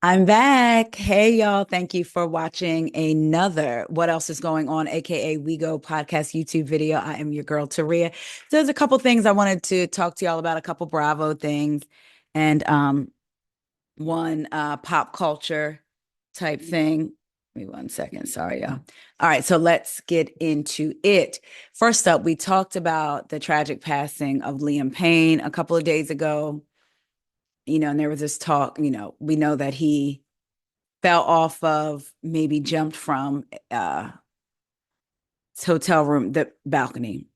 I'm back. Hey, y'all. Thank you for watching another What Else is Going On, aka We Go podcast YouTube video. I am your girl, Taria. So there's a couple things I wanted to talk to y'all about, a couple Bravo things, and one pop culture type thing. Wait 1 second. Sorry, y'all. All right, so let's get into it. First up, we talked about the tragic passing of Liam Payne a couple of days ago. And there was this talk, we know that he fell off of, maybe jumped from his hotel room, the balcony.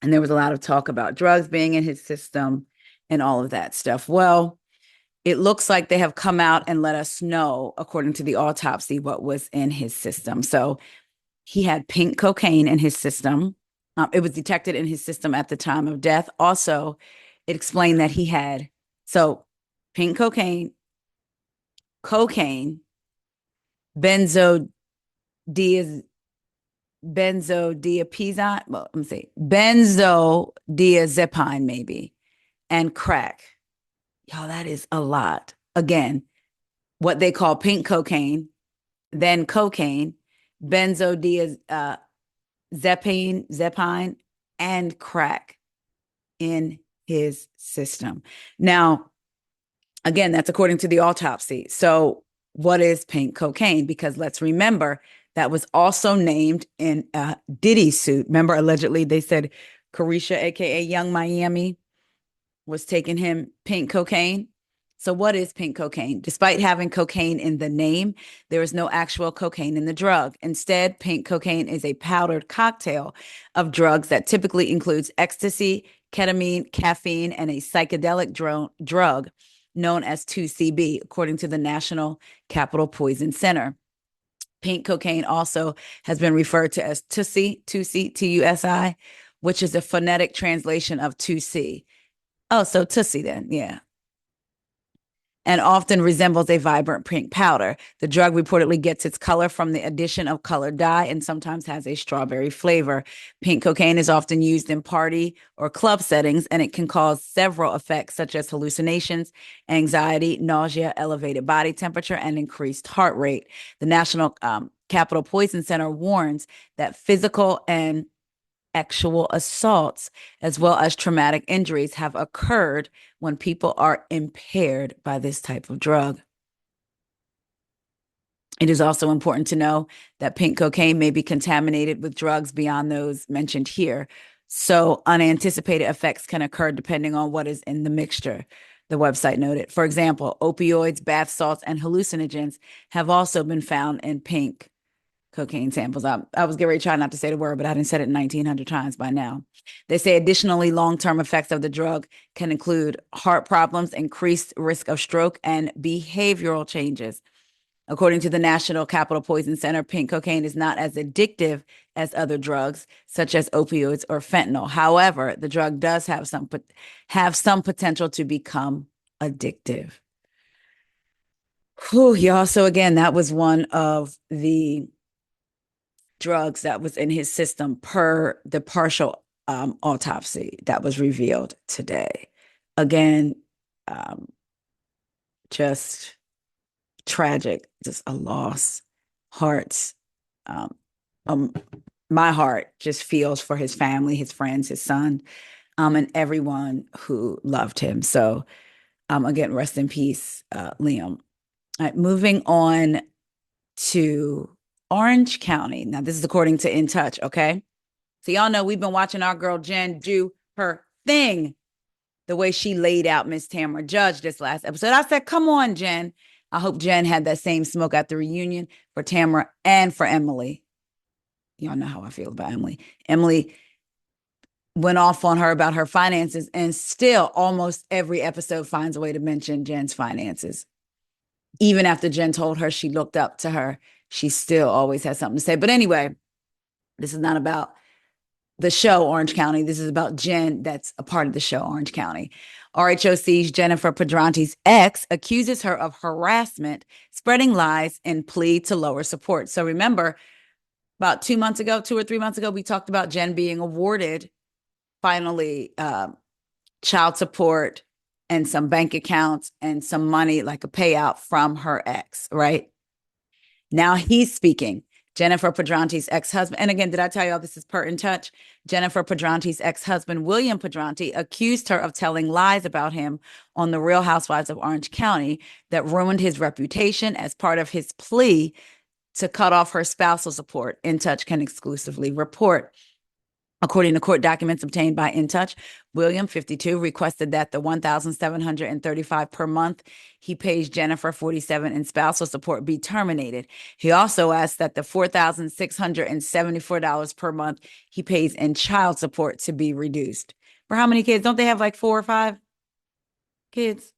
And there was a lot of talk about drugs being in his system and all of that stuff. Well, it looks like they have come out and let us know, according to the autopsy, what was in his system. So he had pink cocaine in his system. It was detected in his system at the time of death. Also, it explained that he had pink cocaine, benzo benzodiazepine, well, let me see, benzodiazepine maybe, and crack. Y'all, that is a lot. Again, what they call pink cocaine, then cocaine, benzodiazepine, zepine, and crack in his system. Now, again, that's according to the autopsy. So, what is pink cocaine? Because let's remember that was also named in a Diddy suit. Remember, allegedly, they said Carisha, aka Young Miami, was taking him pink cocaine. So, what is pink cocaine? Despite having cocaine in the name, there is no actual cocaine in the drug. Instead, pink cocaine is a powdered cocktail of drugs that typically includes ecstasy, ketamine, caffeine, and a psychedelic drug known as 2CB, according to the National Capital Poison Center. Pink cocaine also has been referred to as Tussi, Tusi, which is a phonetic translation of 2C. Oh, so Tussi then, yeah, and often resembles a vibrant pink powder. The drug reportedly gets its color from the addition of colored dye and sometimes has a strawberry flavor. Pink cocaine is often used in party or club settings, and it can cause several effects such as hallucinations, anxiety, nausea, elevated body temperature, and increased heart rate. The National Capital Poison Center warns that physical and sexual assaults, as well as traumatic injuries, have occurred when people are impaired by this type of drug. It is also important to know that pink cocaine may be contaminated with drugs beyond those mentioned here. So, unanticipated effects can occur depending on what is in the mixture, the website noted. For example, opioids, bath salts, and hallucinogens have also been found in pink cocaine samples. I was getting ready to try not to say the word, but I didn't said it 1,900 times by now. They say additionally, long-term effects of the drug can include heart problems, increased risk of stroke, and behavioral changes. According to the National Capital Poison Center, pink cocaine is not as addictive as other drugs, such as opioids or fentanyl. However, the drug does have some potential to become addictive. Whew, y'all. So again, that was one of the drugs that was in his system per the partial autopsy that was revealed today. Again, um, just tragic, just a loss. Hearts, um, um, my heart just feels for his family, his friends, his son, and everyone who loved him. So, again, rest in peace, Liam. All right, moving on to Orange County. Now, this is according to In Touch, okay? So, y'all know we've been watching our girl Jen do her thing the way she laid out Miss Tamara Judge this last episode. I said, come on, Jen. I hope Jen had that same smoke at the reunion for Tamara and for Emily. Y'all know how I feel about Emily. Emily went off on her about her finances, and still almost every episode finds a way to mention Jen's finances. Even after Jen told her she looked up to her, she still always has something to say. But anyway, this is not about the show Orange County. This is about Jen, that's a part of the show Orange County. RHOC's Jennifer Padrante's ex accuses her of harassment, spreading lies, and plea to lower support. So remember, about 2 months ago, 2 or 3 months ago, we talked about Jen being awarded finally child support and some bank accounts and some money, like a payout from her ex, right? Now he's speaking. Jennifer Padrante's ex-husband. And again, did I tell y'all this is Pert in Touch? Jennifer Padrante's ex-husband, William Padrante, accused her of telling lies about him on The Real Housewives of Orange County that ruined his reputation as part of his plea to cut off her spousal support. In Touch can exclusively report. According to court documents obtained by In Touch, William, 52, requested that the $1,735 per month he pays Jennifer, 47, in spousal support be terminated. He also asked that the $4,674 per month he pays in child support to be reduced. For how many kids? Don't they have like 4 or 5 kids?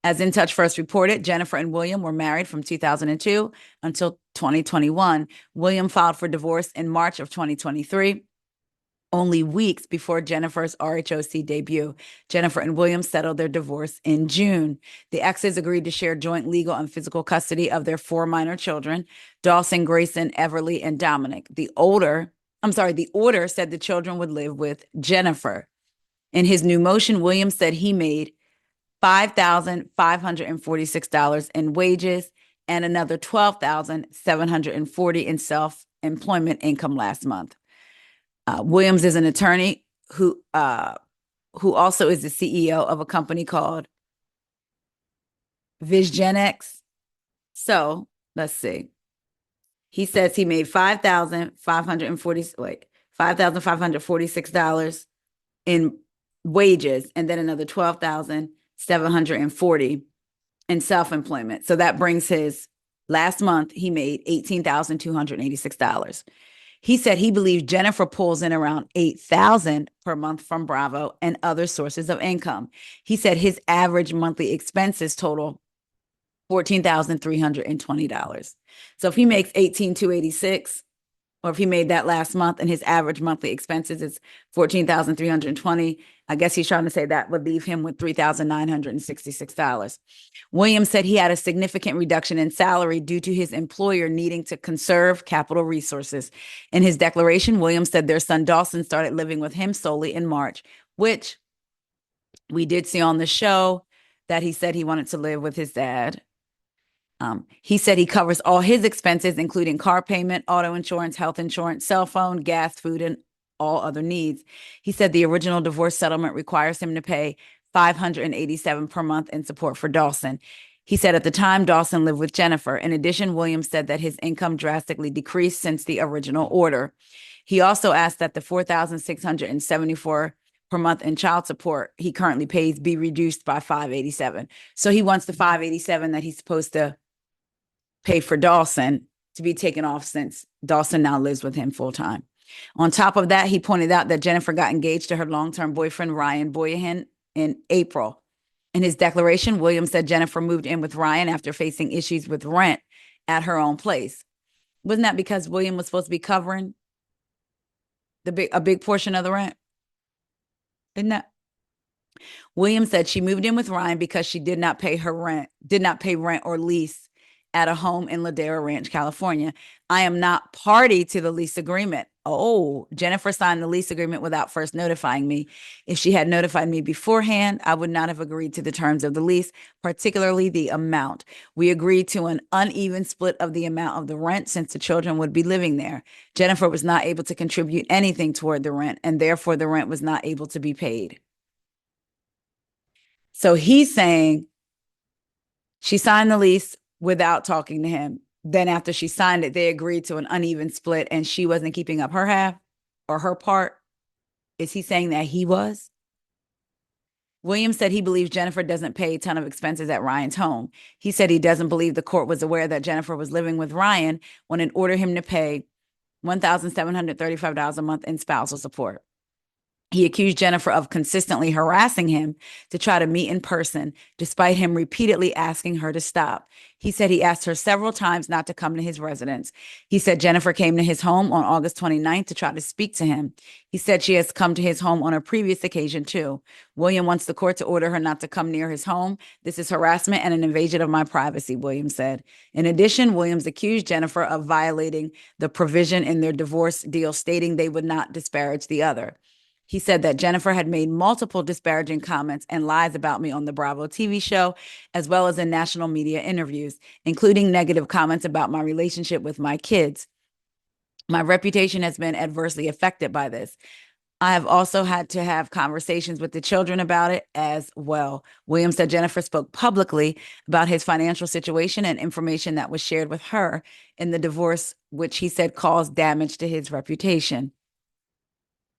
As In Touch first reported, Jennifer and William were married from 2002 until 2021. William filed for divorce in March of 2023. Only weeks before Jennifer's RHOC debut. Jennifer and William settled their divorce in June. The exes agreed to share joint legal and physical custody of their 4 minor children, Dawson, Grayson, Everly, and Dominic. The order said the children would live with Jennifer. In his new motion, William said he made $5,546 in wages and another $12,740 in self-employment income last month. Williams is an attorney who also is the CEO of a company called VisGenX. So let's see. He says he made $5,546 in wages and then another $12,740 in self-employment. So that brings his last month, he made $18,286. He said he believes Jennifer pulls in around $8,000 per month from Bravo and other sources of income. He said his average monthly expenses total $14,320. So if he makes $18,286, or if he made that last month and his average monthly expenses is $14,320, I guess he's trying to say that would leave him with $3,966. Williams said he had a significant reduction in salary due to his employer needing to conserve capital resources. In his declaration, Williams said their son Dawson started living with him solely in March, which we did see on the show that he said he wanted to live with his dad. He said he covers all his expenses, including car payment, auto insurance, health insurance, cell phone, gas, food, and all other needs. He said the original divorce settlement requires him to pay $587 per month in support for Dawson. He said at the time, Dawson lived with Jennifer. In addition, Williams said that his income drastically decreased since the original order. He also asked that the $4,674 per month in child support he currently pays be reduced by $587. So he wants the $587 that he's supposed to pay for Dawson to be taken off since Dawson now lives with him full time. On top of that, he pointed out that Jennifer got engaged to her long-term boyfriend, Ryan Boyahan, in April. In his declaration, Williams said Jennifer moved in with Ryan after facing issues with rent at her own place. Wasn't that because William was supposed to be covering a big portion of the rent? Isn't that? Williams said she moved in with Ryan because she did not pay rent or lease at a home in Ladera Ranch, California. I am not party to the lease agreement. Oh, Jennifer signed the lease agreement without first notifying me. If she had notified me beforehand, I would not have agreed to the terms of the lease, particularly the amount. We agreed to an uneven split of the amount of the rent since the children would be living there. Jennifer was not able to contribute anything toward the rent, and therefore the rent was not able to be paid. So he's saying she signed the lease without talking to him. Then after she signed it, they agreed to an uneven split and she wasn't keeping up her half or her part. Is he saying that he was? Williams said he believes Jennifer doesn't pay a ton of expenses at Ryan's home. He said he doesn't believe the court was aware that Jennifer was living with Ryan when it ordered him to pay $1,735 a month in spousal support. He accused Jennifer of consistently harassing him to try to meet in person, despite him repeatedly asking her to stop. He said he asked her several times not to come to his residence. He said Jennifer came to his home on August 29th to try to speak to him. He said she has come to his home on a previous occasion too. William wants the court to order her not to come near his home. This is harassment and an invasion of my privacy, Williams said. In addition, Williams accused Jennifer of violating the provision in their divorce deal, stating they would not disparage the other. He said that Jennifer had made multiple disparaging comments and lies about me on the Bravo TV show, as well as in national media interviews, including negative comments about my relationship with my kids. My reputation has been adversely affected by this. I have also had to have conversations with the children about it as well. Williams said Jennifer spoke publicly about his financial situation and information that was shared with her in the divorce, which he said caused damage to his reputation.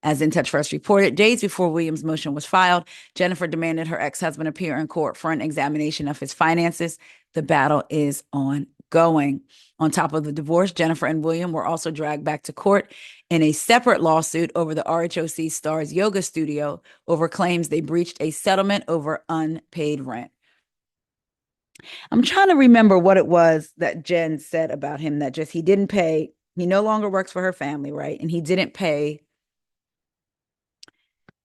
As In Touch First reported, days before Williams' motion was filed, Jennifer demanded her ex-husband appear in court for an examination of his finances. The battle is ongoing. On top of the divorce, Jennifer and William were also dragged back to court in a separate lawsuit over the RHOC Stars yoga studio over claims they breached a settlement over unpaid rent. I'm trying to remember what it was that Jen said about him, that just he didn't pay. He no longer works for her family, right? And he didn't pay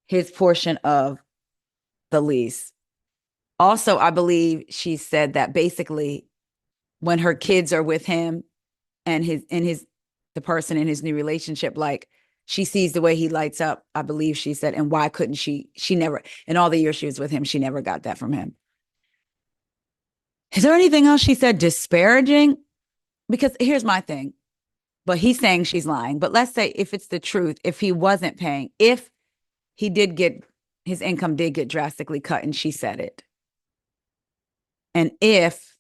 his portion of the lease. Also, I believe she said that basically when her kids are with him and the person in his new relationship, like she sees the way he lights up, I believe she said, and why couldn't she never, in all the years she was with him, she never got that from him. Is there anything else she said disparaging? Because here's my thing, but he's saying she's lying. But let's say if it's the truth, if he wasn't paying, if he did get, his income did get drastically cut and she said it. And if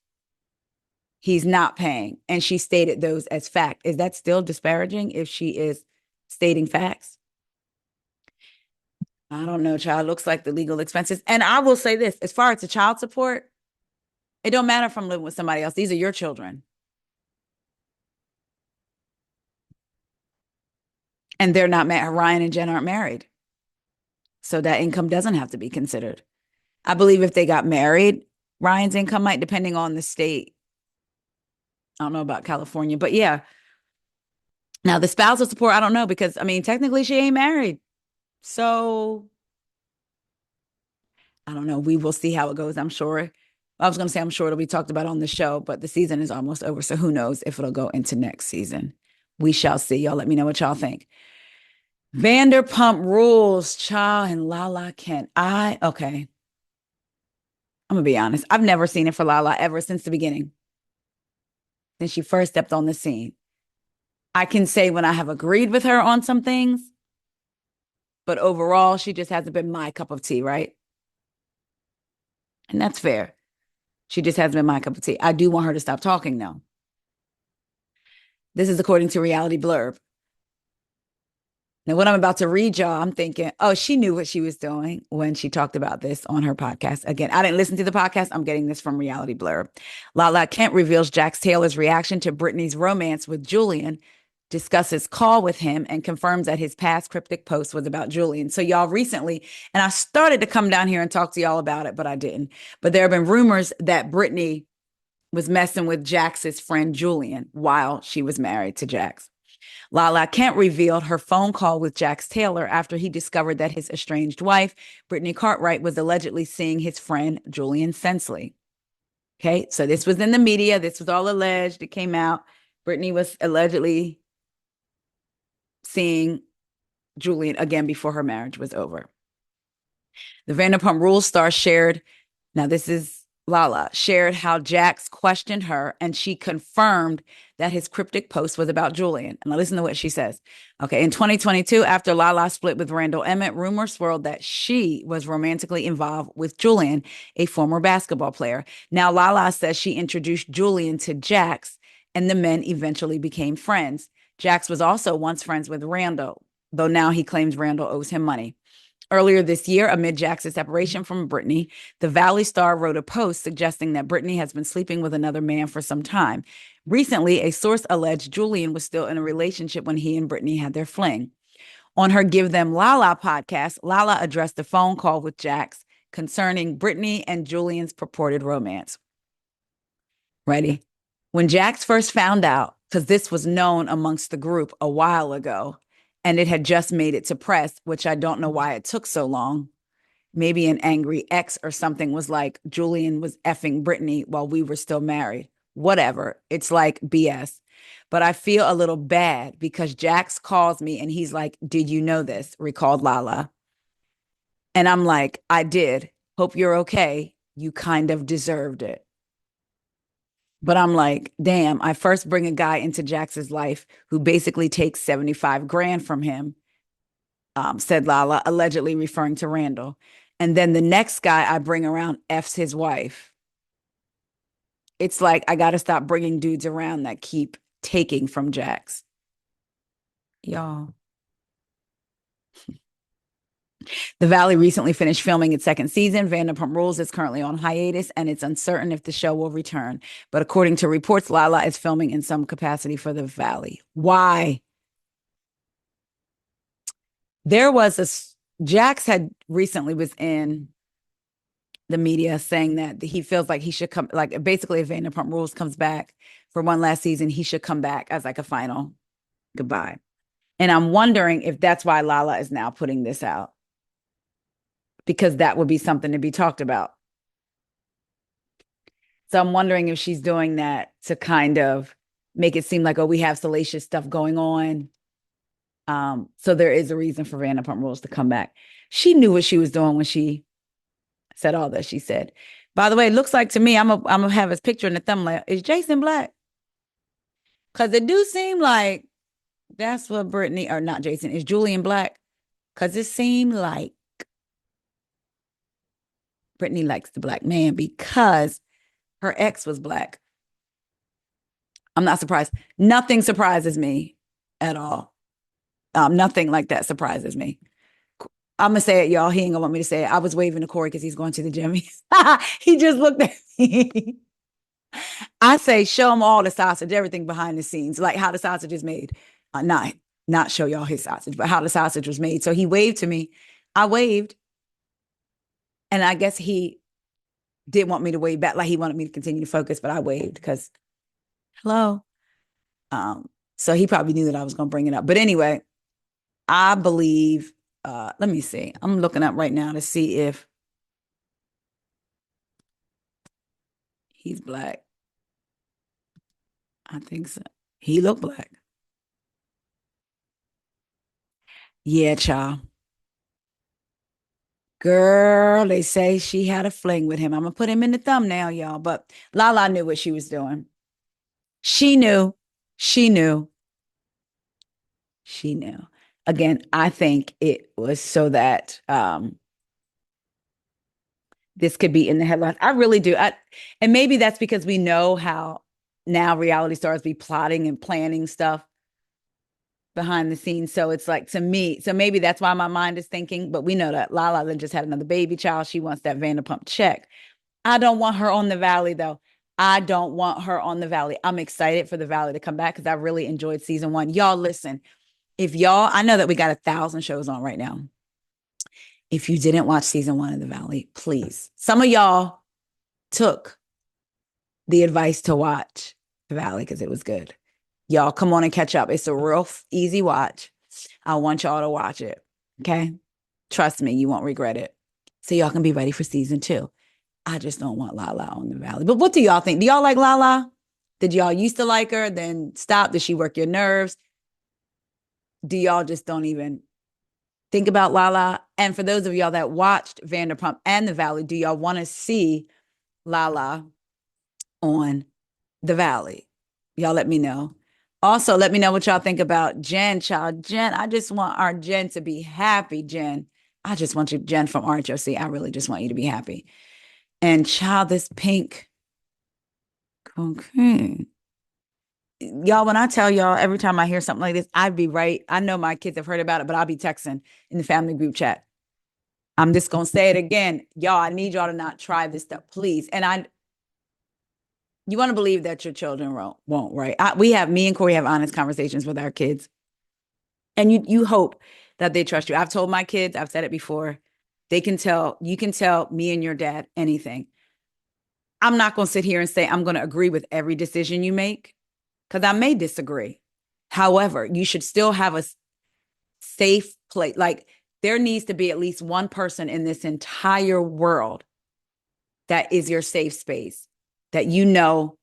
he's not paying and she stated those as fact, is that still disparaging if she is stating facts? I don't know, child. Looks like the legal expenses. And I will say this, as far as the child support, it don't matter if I'm living with somebody else. These are your children. And they're not married. Ryan and Jen aren't married. So that income doesn't have to be considered. I believe if they got married, Ryan's income might, depending on the state. I don't know about California, but yeah. Now the spousal support, I don't know, because I mean, technically she ain't married. So I don't know. We will see how it goes. I'm sure. I was going to say, I'm sure it'll be talked about on the show, but the season is almost over. So who knows if it'll go into next season. We shall see. Y'all let me know what y'all think. Vanderpump Rules, child, and Lala Kent. Okay. I'm going to be honest. I've never seen it for Lala ever since the beginning. Since she first stepped on the scene. I can say when I have agreed with her on some things, but overall, she just hasn't been my cup of tea, right? And that's fair. She just hasn't been my cup of tea. I do want her to stop talking, though. This is according to Reality Blurb. Now, what I'm about to read y'all, I'm thinking, oh, she knew what she was doing when she talked about this on her podcast. Again, I didn't listen to the podcast. I'm getting this from Reality Blurb. Lala Kent reveals Jax Taylor's reaction to Brittany's romance with Julian, discusses call with him, and confirms that his past cryptic post was about Julian. So y'all recently, and I started to come down here and talk to y'all about it, but I didn't. But there have been rumors that Brittany was messing with Jax's friend Julian while she was married to Jax. Lala Kent revealed her phone call with Jax Taylor after he discovered that his estranged wife, Brittany Cartwright, was allegedly seeing his friend Julian Sensley. Okay, so this was in the media. This was all alleged. It came out. Brittany was allegedly seeing Julian again before her marriage was over. The Vanderpump Rules star shared, now this is Lala, shared how Jax questioned her and she confirmed that his cryptic post was about Julian. And listen to what she says. Okay, in 2022, after Lala split with Randall Emmett, rumors swirled that she was romantically involved with Julian, a former basketball player. Now, Lala says she introduced Julian to Jax and the men eventually became friends. Jax was also once friends with Randall, though now he claims Randall owes him money. Earlier this year, amid Jax's separation from Brittany, the Valley Star wrote a post suggesting that Brittany has been sleeping with another man for some time. Recently, a source alleged Julian was still in a relationship when he and Brittany had their fling. On her Give Them Lala podcast, Lala addressed a phone call with Jax concerning Brittany and Julian's purported romance. Ready? When Jax first found out, because this was known amongst the group a while ago, and it had just made it to press, which I don't know why it took so long. Maybe an angry ex or something was like, Julian was effing Brittany while we were still married. Whatever. It's like BS. But I feel a little bad because Jax calls me and he's like, "Did you know this?" Recalled Lala. And I'm like, "I did. Hope you're okay. You kind of deserved it." But I'm like, damn, I first bring a guy into Jax's life who basically takes 75 grand from him, said Lala, allegedly referring to Randall. And then the next guy I bring around F's his wife. It's like, I got to stop bringing dudes around that keep taking from Jax. Y'all. The Valley recently finished filming its second season. Vanderpump Rules is currently on hiatus, and it's uncertain if the show will return. But according to reports, Lala is filming in some capacity for the Valley. Why? There was Jax had recently was in the media saying that he feels like he should come, like basically if Vanderpump Rules comes back for one last season, he should come back as like a final goodbye. And I'm wondering if that's why Lala is now putting this out, because that would be something to be talked about. So I'm wondering if she's doing that to kind of make it seem like, oh, we have salacious stuff going on. So there is a reason for Vanderpump Rules to come back. She knew what she was doing when she said all that she said. By the way, it looks like to me, I'm gonna have his picture in the thumbnail. Is Jason black? Because it do seem like that's what Brittany, or not Jason, is Julian black? Because it seemed like Brittany likes the black man because her ex was black. I'm not surprised. Nothing surprises me at all. Nothing like that surprises me. I'm gonna say it, y'all. He ain't gonna want me to say it. I was waving to Corey because he's going to the gym. He just looked at me. I say show him all the sausage, everything behind the scenes, like how the sausage is made. Not show y'all his sausage, but how the sausage was made. So he waved to me. I waved, and I guess he did want me to wave back, like he wanted me to continue to focus, but I waved because hello. So he probably knew that I was gonna bring it up. But anyway, I believe. Let me see. I'm looking up right now to see if he's black. I think so. He looked black. Yeah, child. Girl, they say she had a fling with him. I'm gonna put him in the thumbnail, y'all. But Lala knew what she was doing. She knew. She knew. She knew. Again, I think it was so that this could be in the headlines. I really do. And maybe that's because we know how now reality stars be plotting and planning stuff behind the scenes. So it's like, to me, so maybe that's why my mind is thinking, but we know that Lala then just had another baby child. She wants that Vanderpump check. I don't want her on the Valley though. I don't want her on the Valley. I'm excited for the Valley to come back because I really enjoyed season one. Y'all listen, if y'all, I know that we got 1,000 shows on right now. If you didn't watch season one of the Valley, please. Some of y'all took the advice to watch the Valley because it was good. Y'all come on and catch up. It's a real easy watch. I want y'all to watch it. Okay. Trust me, you won't regret it. So y'all can be ready for season two. I just don't want Lala on the Valley. But what do y'all think? Do y'all like Lala? Did y'all used to like her? Then stop? Did she work your nerves? Do y'all just don't even think about Lala? And for those of y'all that watched Vanderpump and the Valley, do y'all want to see Lala on the Valley? Y'all let me know. Also, let me know what y'all think about Jen, child. Jen, I just want our Jen to be happy, Jen. I just want you, Jen from RHOC. I really just want you to be happy. And child, this pink cocaine. Y'all, when I tell y'all, every time I hear something like this, I'd be right. I know my kids have heard about it, but I'll be texting in the family group chat. I'm just going to say it again. Y'all, I need y'all to not try this stuff, please. And you want to believe that your children won't, right? Me and Corey have honest conversations with our kids. And you hope that they trust you. I've told my kids, I've said it before, you can tell me and your dad anything. I'm not going to sit here and say I'm going to agree with every decision you make because I may disagree. However, you should still have a safe place. Like there needs to be at least one person in this entire world that is your safe space, that you know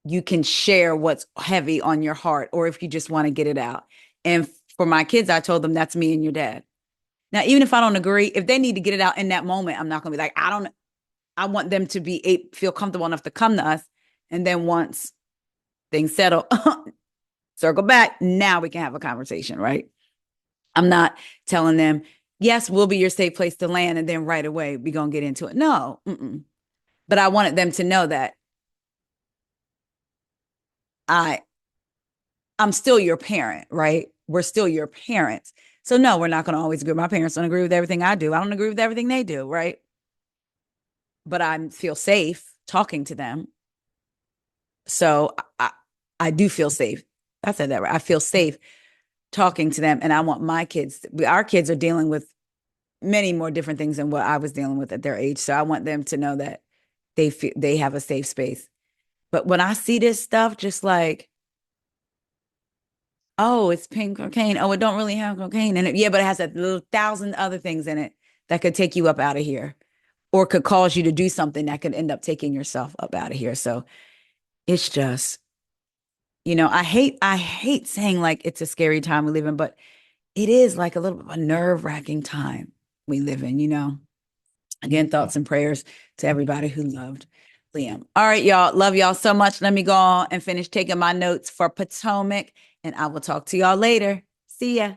you can share what's heavy on your heart, or if you just want to get it out. And for my kids, I told them that's me and your dad. Now, even if I don't agree, if they need to get it out in that moment, I'm not going to be like, I don't, I want them to feel comfortable enough to come to us. And then once things settle, circle back, now we can have a conversation, right? I'm not telling them, yes, we'll be your safe place to land. And then right away, we're going to get into it. No. Mm-mm. But I wanted them to know that I, I'm still your parent, right? We're still your parents. So no, we're not going to always agree. My parents don't agree with everything I do. I don't agree with everything they do, right? But I feel safe talking to them. So I do feel safe. I said that right. I feel safe talking to them. And I want my kids, our kids are dealing with many more different things than what I was dealing with at their age. So I want them to know that they have a safe space. But when I see this stuff, just like, oh, it's pink cocaine. Oh, it don't really have cocaine in it. Yeah, but it has a little thousand other things in it that could take you up out of here or could cause you to do something that could end up taking yourself up out of here. So it's just, I hate saying like it's a scary time we live in, but it is like a little bit of a nerve-wracking time we live in. Again, thoughts and prayers to everybody who loved Liam. All right, y'all. Love y'all so much. Let me go on and finish taking my notes for Potomac, and I will talk to y'all later. See ya.